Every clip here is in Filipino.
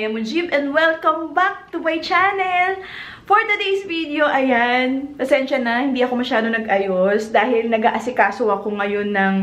I am Mujib and welcome back to my channel! For today's video, ayan, pasensya na, hindi ako masyado nag-ayos dahil nag-aasikaso ako ngayon ng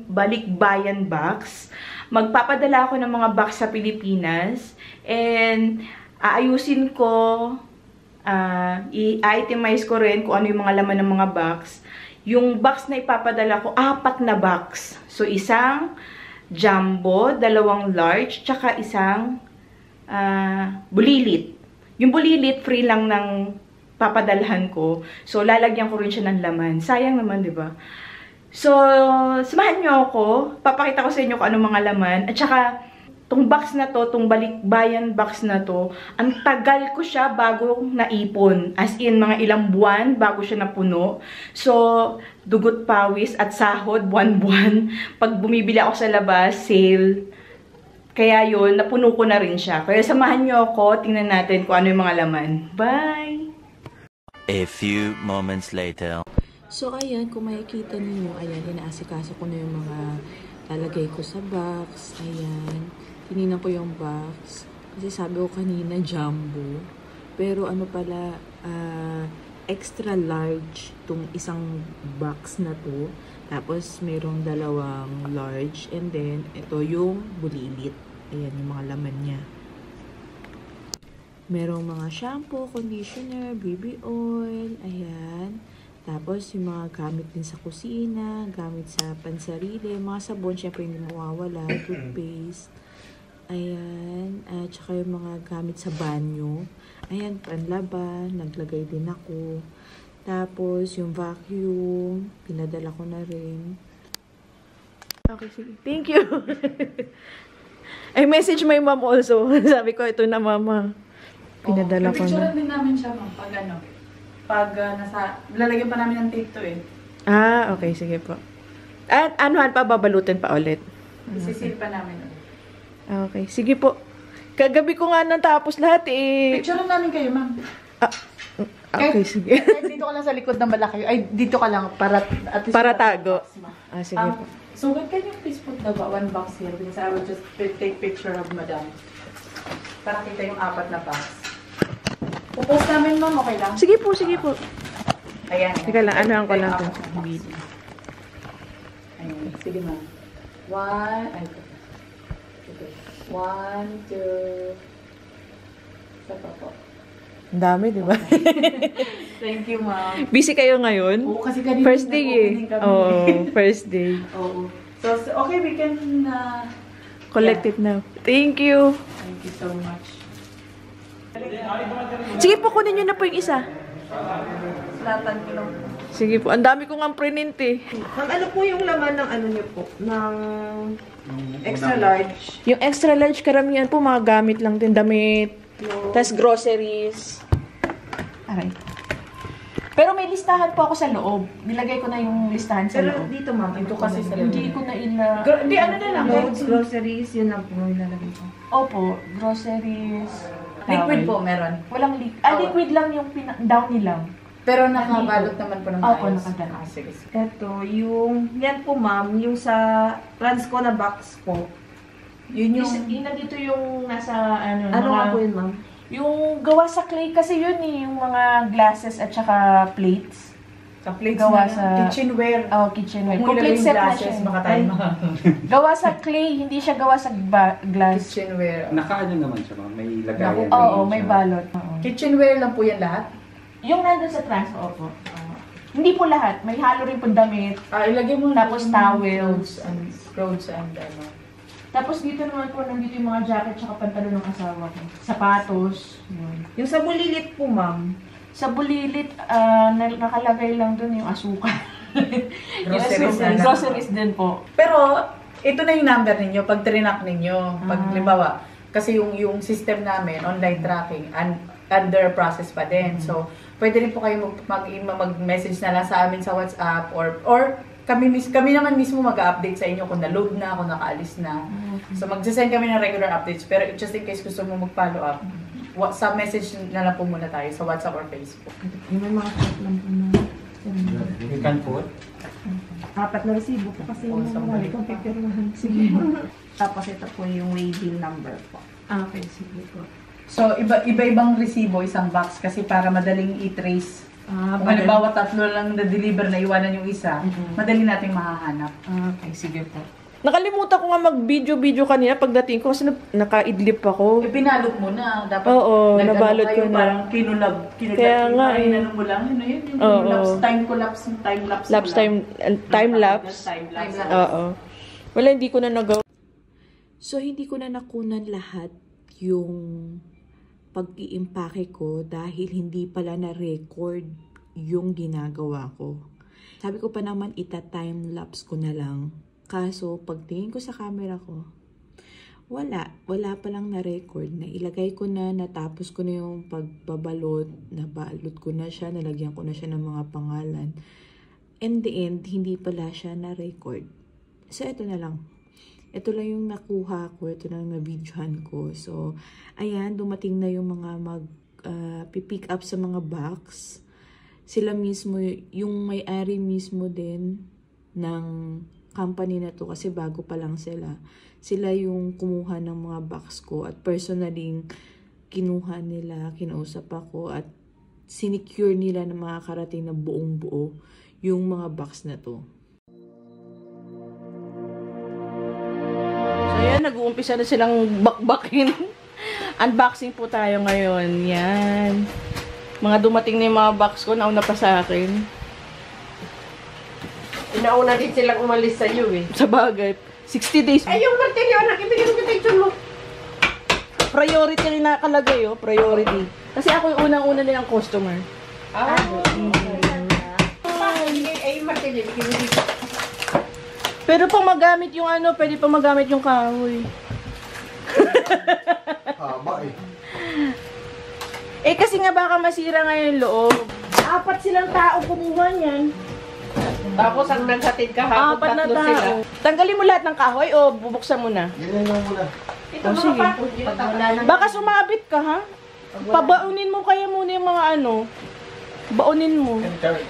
balikbayan box. Magpapadala ako ng mga box sa Pilipinas and aayusin ko, i-itemize ko rin kung ano yung mga laman ng mga box. Yung box na ipapadala ko, 4 na box. So, isang jumbo, 2 large, tsaka isang bulilit. Yung bulilit, free lang ng papadalhan ko. So, lalagyan ko rin siya ng laman. Sayang naman, di ba? So, samahan nyo ako. Papakita ko sa inyo kung ano mga laman. At saka, tong box na to, tong balikbayan box na to, ang tagal ko siya bago naipon. As in, mga ilang buwan bago siya napuno. So, dugot pawis at sahod, buwan-buwan. Pag bumibili ako sa labas, sale. Kaya yun, napuno ko na rin siya. Kaya samahan nyo ako, tingnan natin kung ano yung mga laman. Bye! A few moments later. So, ayan, kung makikita niyo, ayan, inaasikaso ko na yung mga lalagay ko sa box. Ayan. Tininan ko yung box. Kasi sabi ko kanina, jumbo. Pero ano pala, extra large itong isang box na to. Tapos, mayroong 2 large. And then, ito yung bulilit. Ayan, yung mga laman niya. Merong mga shampoo, conditioner, baby oil. Ayan. Tapos, yung mga gamit din sa kusina, gamit sa pansarili, mga sabon, syempre hindi mawawala, toothpaste. Ayan. At saka yung mga gamit sa banyo. Ayan, panlaban, naglagay din ako. Tapos, yung vacuum, pinadala ko na rin. Okay, sige. Thank you! I message my mom also. Sabi ko, ito na mama. Pinadala ko na. Picture din namin siya, ma'am, pag ano. Pag lalagyan pa namin ng tape to eh. Ah, okay. Sige po. At anuhan pa, babalutin pa ulit. Isisil pa namin. Okay. Sige po. Kagabi ko nga natapos lahat eh. Picture namin kayo, ma'am. Okay, sige. Kahit dito ka lang sa likod ng malaki. Ay, dito ka lang para at least Para tago. Sige po. So, can you please put the 1 box here? Because I will just take picture of madam. Para kita yung 4 na box. Pupost namin, ma'am. Okay lang? Sige po, sige po. Ayan. Teka lang, anuhan ko lang ito. Ayan. Sige, ma'am. 1, 2. Sa pa po. Ang dami, di ba? Thank you, ma'am. Busy kayo ngayon? Oo, kasi kanina first day eh. Oo, first day. Oo. So, okay, we can collect it now. Thank you. Thank you so much. Sige po, kunin nyo na po yung isa. Slatan ko lang. Sige po. Ang dami ko nga print eh. Ano po yung laman ng ano niyo po? Ng extra large? Yung extra large karamihan po, mga gamit lang din. Damit. Tapos groceries. Aray. Pero may listahan po ako sa loob. Nilagay ko na yung listahan sa loob. Dito, ma'am. Ito kasi sa loob. Hindi ko na ila... Hindi, ano na lang. Groceries, yun lang po. Ilalagay ko. Opo. Groceries. Liquid towel. po, meron. Walang liquid. Liquid lang yung downy lang. Pero nakabalot naman po ng ayos. Opo, nakadala. Sige, sige. Ito, yan po ma'am, yung sa Transco na box po. Yun yung nandito yung nasa ano Nga po yun ma'am? Yung gawa sa clay kasi yun eh, yung mga glasses at saka plates. Sa plates gawa na sa kitchenware. Oh, kitchenware. Kung Complete set na siya. Baka tayo Gawa sa clay, hindi siya gawa sa glass. Kitchenware. Nakaano naman siya, ma'am? May lagayan. Oo, may balot. Kitchenware lang po yan lahat? Yung nandun sa Transco, opo. Hindi po lahat. May halo rin po damit. Ilagay mo Tapos towels. Clothes and ano. Tapos dito naman po, nandito yung mga jacket tsaka pantalon ng asawa ko. Sapatos. Yun. Yung sa bulilit po ma'am, Sa bulilit, nakalagay lang dun yung asukal. Groceries na lang. Groceries din po. Pero, ito na yung number ninyo pag trinak ninyo. Pag limbawa, kasi yung system namin, online tracking, under process pa din. So, pwede rin po kayo mag-message na lang sa amin sa WhatsApp or kami naman mismo mag-update sa inyo kung na-load na, kung nakaalis na. So, mag-send kami ng regular updates. Pero just in case gusto mo mag-follow up, sa message na lang po muna tayo sa WhatsApp or Facebook. yung may mga chat lang po na. You can put? 4 na resibo po kasi yung marami kong pipirmahan. Sige. Tapos ito po yung waybill number po. Okay, sige po. So, iba-ibang resibo, isang box kasi para madaling i-trace. Kung halimbawa 3 lang na-deliver na iwanan yung isa, madali nating mahahanap. Okay, sige po. Nakalimutan ko nga mag-video kanina pagdating ko kasi naka-idlip ako. Pinalot mo na. Dapat Oo, nabalot ko na. Parang kinulab. Kaya nga eh. Inano mo lang. Yun yung lapse. Time-lapse. Time-lapse. Oo. Wala, hindi ko na nagawa. So, hindi ko na nakunan lahat yung pag-iimpake ko dahil hindi pala na-record yung ginagawa ko. Sabi ko pa naman, ita-time-lapse ko na lang. Kaso, pagtingin ko sa camera ko, wala palang na-record. Na ilagay ko na, natapos ko na yung pagbabalot, nabalot ko na siya, nalagyan ko na siya ng mga pangalan. In the end, hindi pala siya na-record. So, ito na lang. Ito lang yung nakuha ko, ito lang na-videohan ko. So, ayan, dumating na yung mga pick up sa mga box. Sila mismo, yung may-ari mismo din ng company na to kasi bago pa lang sila. Sila yung kumuha ng mga box ko at personaling kinuha nila, kinausap ako at sinecure nila na makakarating na buong buo yung mga box na to. So, ayan, nag-uumpisa na silang bakbakin. Unboxing po tayo ngayon. Yan. Mga dumating na yung mga box ko, nauna pa sa akin. Inauna din silang umalis sa iyo eh. Sa bagay. 60 days. Ay, yung martilyo, anak, ibigay mo protection mo. Priority rin nakalagay, oh. Priority. Kasi ako yung unang-una nilang customer. Ay, yung martilyo, ibigay mo dito. Pero pang magamit yung ano, pwede pang magamit yung kahoy. Haba eh. Eh kasi nga baka masira ngayon loob. 4 silang tao kumuha niyan. Tapos ang naghatid kahapon, 4 na 3 sila. tao. Tanggalin mo lahat ng kahoy o bubuksan mo na? Ganyan lang muna. Ito Oh, mga sige. pato, dito. Baka sumabit ka, ha? Pabaunin mo kaya muna yung mga ano. Baunin mo.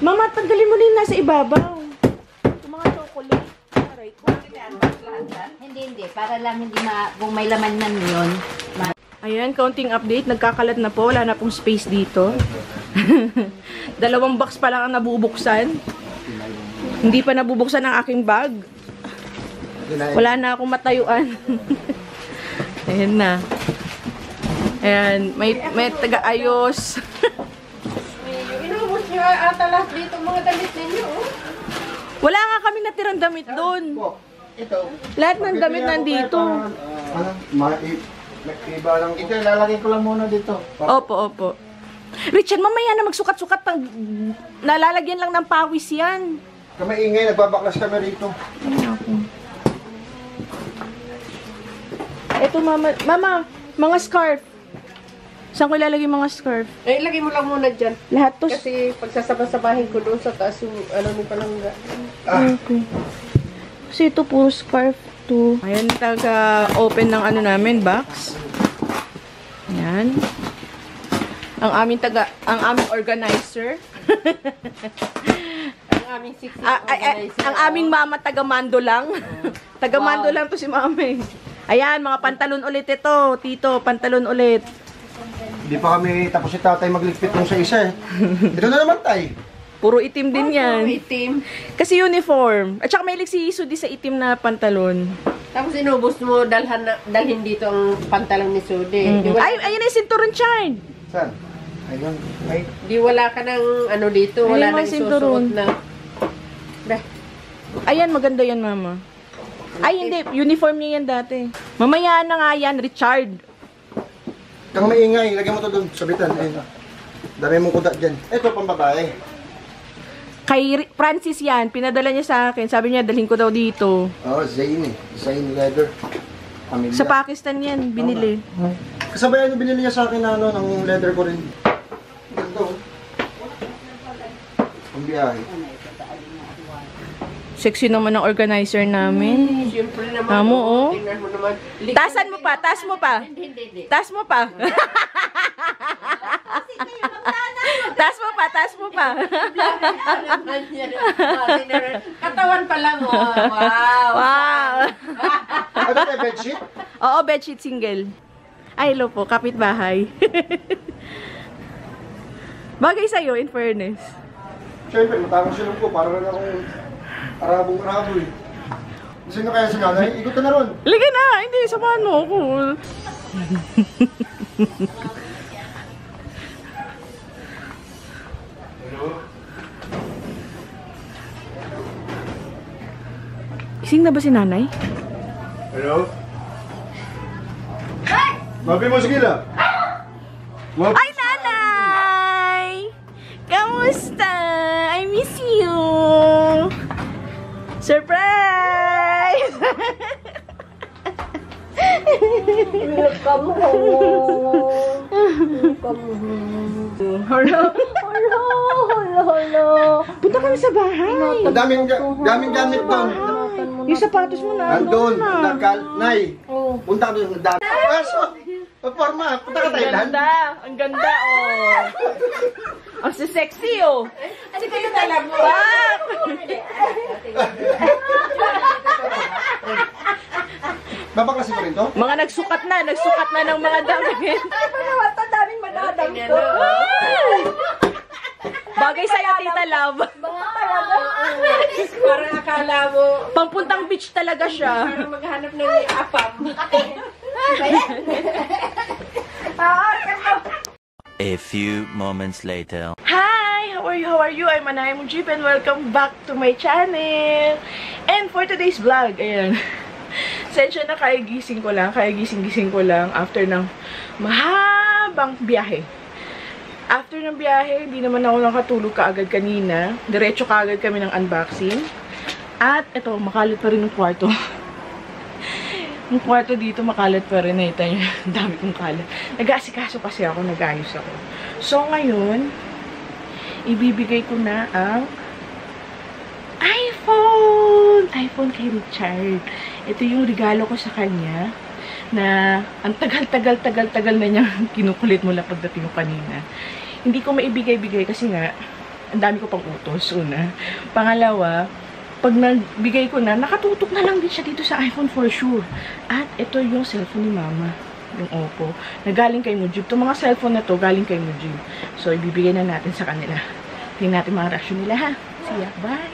Mama, tanggalin mo din nasa ibabaw. Yung mga chocolate. Aray ko. Hindi. Para lang hindi kung may laman man yun. Ayan, counting update. Nagkakalat na po. Wala na pong space dito. 2 box pa lang ang nabubuksan. Hindi pa nabubuksan ang aking bag. Wala na akong matayuan. Ayan na. Ayan, may taga-ayos. Inubos nyo ata lahat dito mga damit ninyo, oh. Wala nga kami natirang damit doon. Ito. Lahat ng damit nandito. Iba lang. Ito, ilalagay ko lang muna dito. Opo. Richard, mamaya na magsukat-sukat. Nalalagyan lang ng pawis yan. Kami ingay, nagbabaklas kami rito. Ito, mama, mga scarf. Saan ko ilalagay mga scarf? Ay, ilagay mo lang muna dyan. Lahat to. Kasi pagsasabasabahin ko doon sa taas yung ano ni Palangga. Okay. Kasi ito puro scarf to. Ayan, taga-open ng ano namin, box. Ayan. Ang aming organizer. Ang aming 16 organizer. Ang aming mama taga-mando lang. Taga-mando lang to si mama eh. Ayan, mga pantalon ulit ito. Tito, pantalon ulit. Hindi pa kami tapos si tatay magligpit nung sa isa eh. Ito na naman tay. Puro itim din yan. Itim. Kasi uniform. At saka may si Sudi sa itim na pantalon. Tapos inubos mo dalhin dito ang pantalong ni Sude. Ay, ayun na yung sinturon, Chard. Saan? Ayun. Ay, Di wala ka ng ano dito. Ayun, Wala mga nang sinturon. isusuot na. Dah. Ayan, maganda yan, mama. Ay, hindi. Uniform niya yan dati. Mamaya na nga yan, Richard. kang maingay, lagyan mo to doon sa bitan. Ayun. Dami mong kuda dyan. Ito pang babae. Kay Francis yan, pinadala niya sa akin. Sabi niya, dalhin ko daw dito. Oh, Zayn eh. Zayn leather. Pamilya. Sa Pakistan yan, binili. Kasabayan niya binili niya sa akin na ano, ng leather ko rin. Ito. Ang biyahe. Sexy naman ang organizer namin. Siyempre naman. Tamo, oh. Tingnan mo naman. Tasan mo pa, taas mo pa. Hindi. Taas mo pa. Taas mo pa, taas mo pa. Katawan pa lang, oh. Wow. Wow. Ano tayo, bedsheet? Oo, bedsheet single. Ay, hello po. Kapitbahay. Bagay sa'yo, in fairness. Siyempre, matapos silong ko. Para rin akong arabong-arabo eh. Gusto nyo kaya si nanay? Ikot ka na ron. Liga na! Hindi, samahan mo ako. Ising na ba si nanay? Hello? Mabi mo, sige lang. Ay, nanay! Kamusta? I miss you! Surprise! Welcome home. Welcome home. Hello? Hello. Punta kami sa bahay. Daming gamit doon. Yung sapatos mo na. Andun, Nay. Oh. Punta ka doon. Dami. Pagporma, punta ka Thailand. Ang ganda, oh. Ang sexy, oh. Ano kayo talaga? Bak! Babaklasin mo rin to? Mga nagsukat na ng mga damit. Ano daming madadang ko? Bagay sa'yo, Tita Love. Mga talaga. Parang akala mo, Pampuntang beach talaga siya. parang maghanap ng apam. A few moments later. Hi! How are you? I'm Anay Mujib and welcome back to my channel. And for today's vlog, ayan. Sensya na kagising ko lang after ng mahabang biyahe. After ng biyahe, hindi naman ako nakatulog kaagad kanina. Diretso kaagad kami ng unboxing. At ito, makalat pa rin yung kwarto. Yung kwarto dito makalat pa rin. Nakita nyo, dami kong kalat. Nag-aasikaso kasi ako, nag-ayos ako. So ngayon, ibibigay ko na ang iPhone kay Richard. Ito yung regalo ko sa kanya na ang tagal na niya kinukulit mula pagdating ko kanina. Hindi ko maibigay-bigay kasi nga ang dami ko pang utos, una. Pangalawa, pag nagbigay ko na, nakatutok na lang din siya dito sa iPhone for sure. At ito yung cellphone ni Mama, yung Oppo, na galing kay Mujib. Itong mga cellphone na to galing kay Mujib. So, ibibigay na natin sa kanila. Tingnan natin mga reaction nila, ha? See ya. Bye!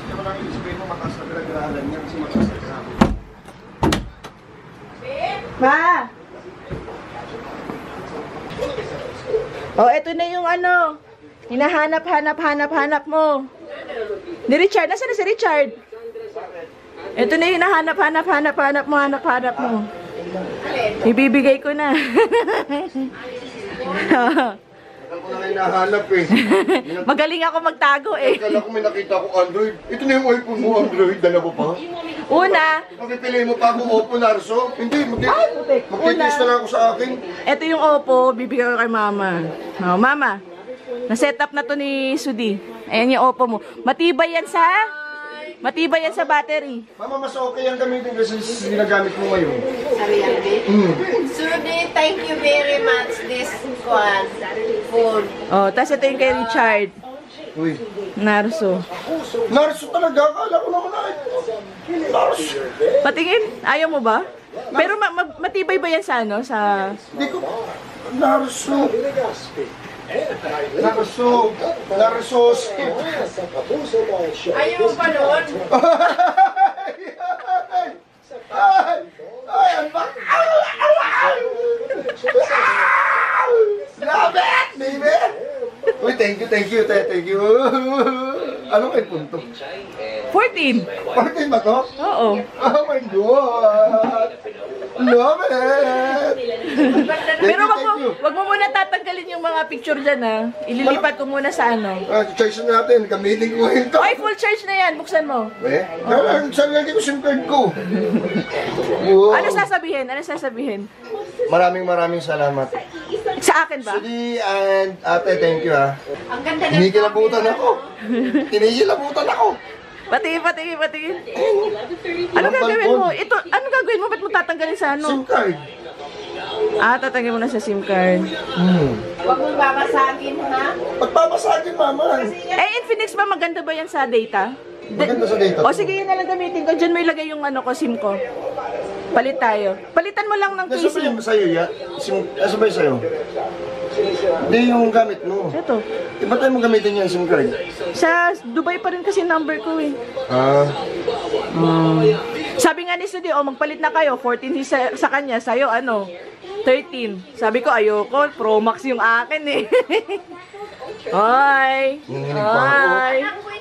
Hindi ko lang isipin mo makasagragalan niya kasi makasagragalan. Ma! Oh, eto na yung ano. Hinahanap mo. Ni Richard. Nasaan na si Richard? Eto na yung hinahanap mo. Ibibigay ko na. Alam ko na kayo nahanap eh. Magaling ako magtago eh. Akala ko may nakita ko Android. Ito na yung iPhone mo, Android. Dalawa pa. Una, Pagpipili mo pa akong Oppo, Narso. Hindi, magtitiis na lang ako sa akin. eto yung Oppo. Bibigay ko kay Mama. Oh, Mama. Na-set up na to ni Sudi. Ayan yung Oppo mo. Matibay yan sa battery. Mama, mas okay ang gamitin kasi ginagamit mo ngayon. Sudi, thank you very much. This one, food. Oh, tapos ito yung kay Richard. Uy. Narso. Narso talaga. Akala ko naman ay. Narso. Patingin, ayaw mo ba? Pero matibay ba yan sa ano? Sa... Hindi ko. Narso. Narso. Ayaw mo pa noon? Ay, ang bak. Love it, baby. Uy, thank you. Ano kayo punto? 14. 14 ba to? Oo. Oh my God. Love it. Pero wag mo muna tatanggalin yung mga picture dyan, ha. Ililipat ko muna sa ano. Choice natin. Gamitin ko ito. Ay, full charge na yan. Buksan mo. Eh? Saan lagi ko SIM card ko? Ano sasabihin? Maraming salamat. Sa akin ba? Sudi and ate, thank you ha. Ang ganda ng Kinikilabutan ako. Patingin. Ano gagawin mo? Ano gagawin mo? Ba't mo tatanggalin sa ano? SIM card. Tatanggalin mo na sa SIM card. Huwag mong babasagin, ha? Pagpapasagin, mama. Infinix ba? Maganda ba yan sa data? Maganda sa data. O sige, yun na lang gamitin ko. Diyan mo ilagay yung ano ko, SIM ko. Palit tayo. Palitan mo lang ng Nasa ba casing. yung sa'yo, ya? Nasa ba yung sa'yo? Hindi yung gamit mo. Ito. Iba tayo mo gamitin yung SIM card? Sa Dubai pa rin kasi number ko eh. Ah, Sabi nga ni Sudi, magpalit na kayo. 14 sa kanya, sa'yo 13. Sabi ko, ayoko. Pro Max yung akin eh. Hi! nanginginig pa ako. Hi!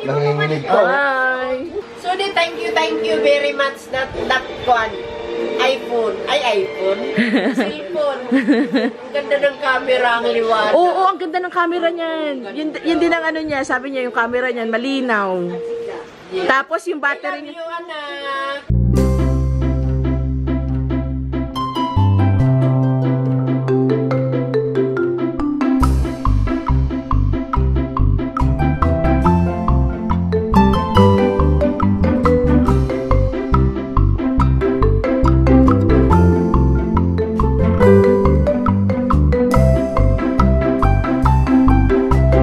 Nanginginig pa ako. Hi! So, thank you very much that one. iPhone. Cellphone. Ang ganda ng camera, ang liwanag. Oo, ang ganda ng camera niyan. Yun din ang niya. Sabi niya, yung camera niyan, malinaw. Tapos yung battery niya. Love you, anak.